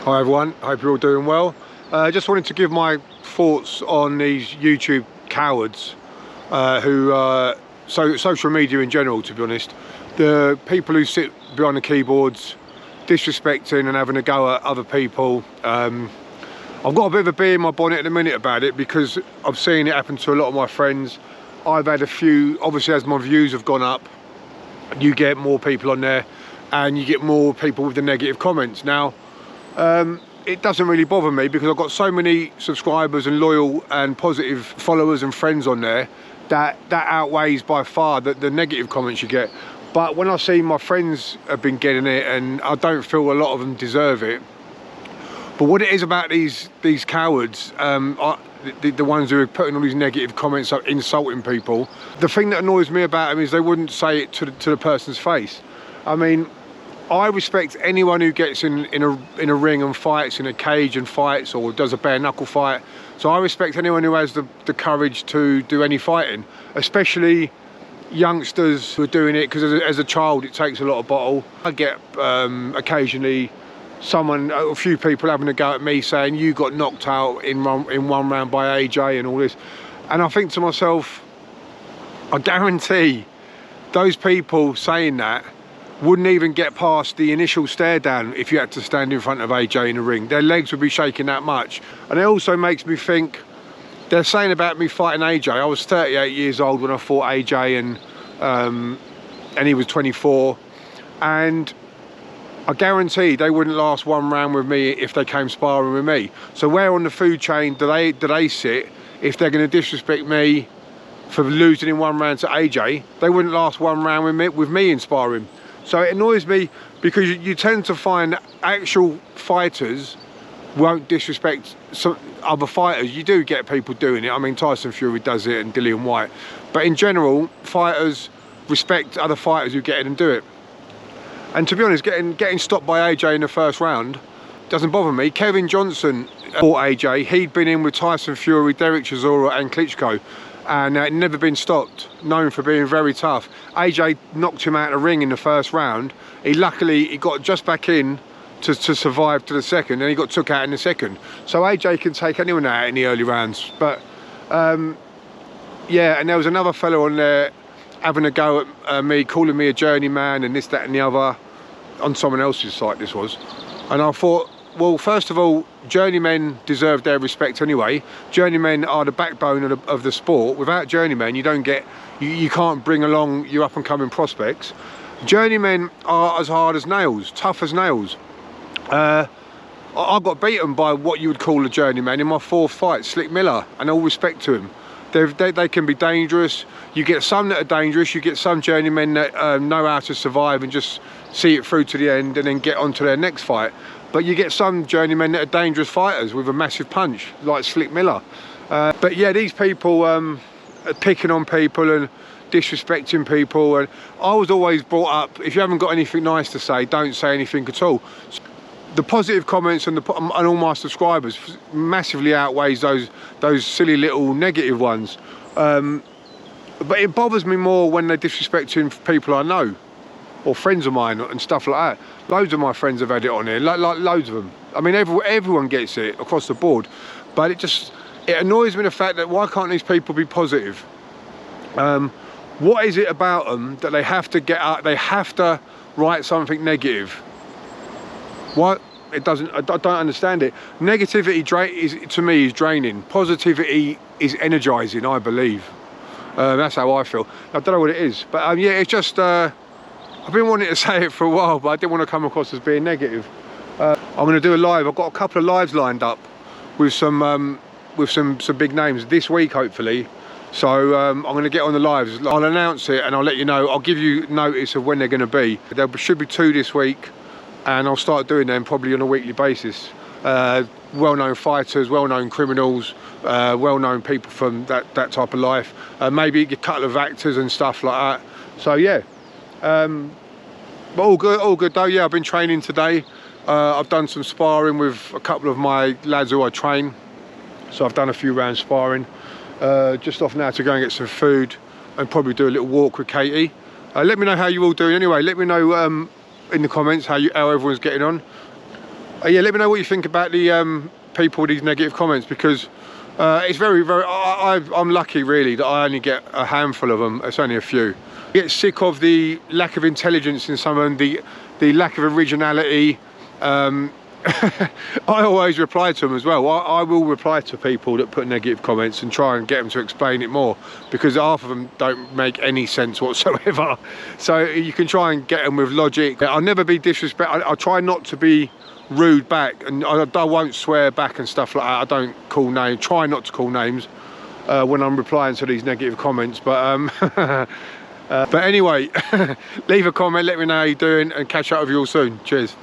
Hi everyone, hope you're all doing well. Just wanted to give my thoughts on these YouTube cowards social media in general, to be honest. The people who sit behind the keyboards disrespecting and having a go at other people. I've got a bit of a bee in my bonnet in a minute about it because I've seen it happen to a lot of my friends. I've had a few, obviously as my views have gone up, you get more people on there and you get more people with the negative comments. Now, it doesn't really bother me because I've got so many subscribers and loyal and positive followers and friends on there that outweighs by far the negative comments you get. But when I see my friends have been getting it, and I don't feel a lot of them deserve it. But what it is about these cowards, the ones who are putting all these negative comments up, insulting people, the thing that annoys me about them is they wouldn't say it to the person's face. I mean, I respect anyone who gets in a ring and fights, in a cage and fights, or does a bare knuckle fight. So I respect anyone who has the courage to do any fighting, especially youngsters who are doing it, because as a child it takes a lot of bottle. I get occasionally a few people having a go at me saying you got knocked out in one round by AJ and all this, and I think to myself, I guarantee those people saying that wouldn't even get past the initial stare down if you had to stand in front of AJ in the ring. Their legs would be shaking that much. And it also makes me think, they're saying about me fighting AJ. I was 38 years old when I fought AJ, and he was 24. And I guarantee they wouldn't last one round with me if they came sparring with me. So where on the food chain do they sit if they're going to disrespect me for losing in one round to AJ? They wouldn't last one round with me in sparring. So it annoys me because you tend to find actual fighters won't disrespect some other fighters. You do get people doing it. I mean, Tyson Fury does it and Dillian White. But in general, fighters respect other fighters who get in and do it. And to be honest, getting stopped by AJ in the first round doesn't bother me. Kevin Johnson fought AJ. He'd been in with Tyson Fury, Derek Chisora and Klitschko, and never been stopped, known for being very tough. AJ knocked him out of the ring in the first round. He got just back in to survive to the second, and he got took out in the second. So AJ can take anyone out in the early rounds. But yeah, and there was another fellow on there having a go at me, calling me a journeyman and this, that and the other, on someone else's site this was. And I thought, well, first of all, journeymen deserve their respect anyway. Journeymen are the backbone of the sport. Without journeymen, you can't bring along your up and coming prospects. Journeymen are as hard as nails, tough as nails. I got beaten by what you would call a journeyman in my fourth fight, Slick Miller, and all respect to him. They can be dangerous. You get some that are dangerous, you get some journeymen that know how to survive and just see it through to the end and then get on to their next fight. But you get some journeymen that are dangerous fighters with a massive punch, like Slick Miller. But yeah, these people are picking on people and disrespecting people. And I was always brought up, if you haven't got anything nice to say, don't say anything at all. The positive comments and all my subscribers massively outweighs those silly little negative ones. But it bothers me more when they're disrespecting people I know, or friends of mine and stuff like that. Loads of my friends have had it on here, like loads of them. I mean, everyone gets it across the board, but it annoys me the fact that why can't these people be positive? What is it about them that they have to get up, they have to write something negative? What? I don't understand it. Negativity to me is draining. Positivity is energizing, I believe. That's how I feel. I don't know what it is, but yeah, it's just I've been wanting to say it for a while, but I didn't want to come across as being negative. I'm going to do a live. I've got a couple of lives lined up with some big names this week, hopefully. So I'm going to get on the lives. I'll announce it and I'll let you know. I'll give you notice of when they're going to be. There should be 2 this week, and I'll start doing them probably on a weekly basis. Well-known fighters, well-known criminals, well-known people from that type of life. Maybe a couple of actors and stuff like that. So yeah. But all good though. Yeah, I've been training today. I've done some sparring with a couple of my lads who I train, so I've done a few rounds sparring. Just off now to go and get some food and probably do a little walk with Katie. Let me know how you're all doing anyway. Let me know in the comments how everyone's getting on. Yeah, let me know what you think about the people with these negative comments, because it's very, I'm lucky really that I only get a handful of them. It's only a few. I get sick of the lack of intelligence in some of them, the lack of originality. I always reply to them as well. I will reply to people that put negative comments and try and get them to explain it more, because half of them don't make any sense whatsoever. So you can try and get them with logic. I'll never be disrespectful. I'll try not to be rude back, and I won't swear back and stuff like that. I don't call names, try not to call names when I'm replying to these negative comments, but but anyway, leave a comment, let me know how you're doing, and catch up with you all soon. Cheers.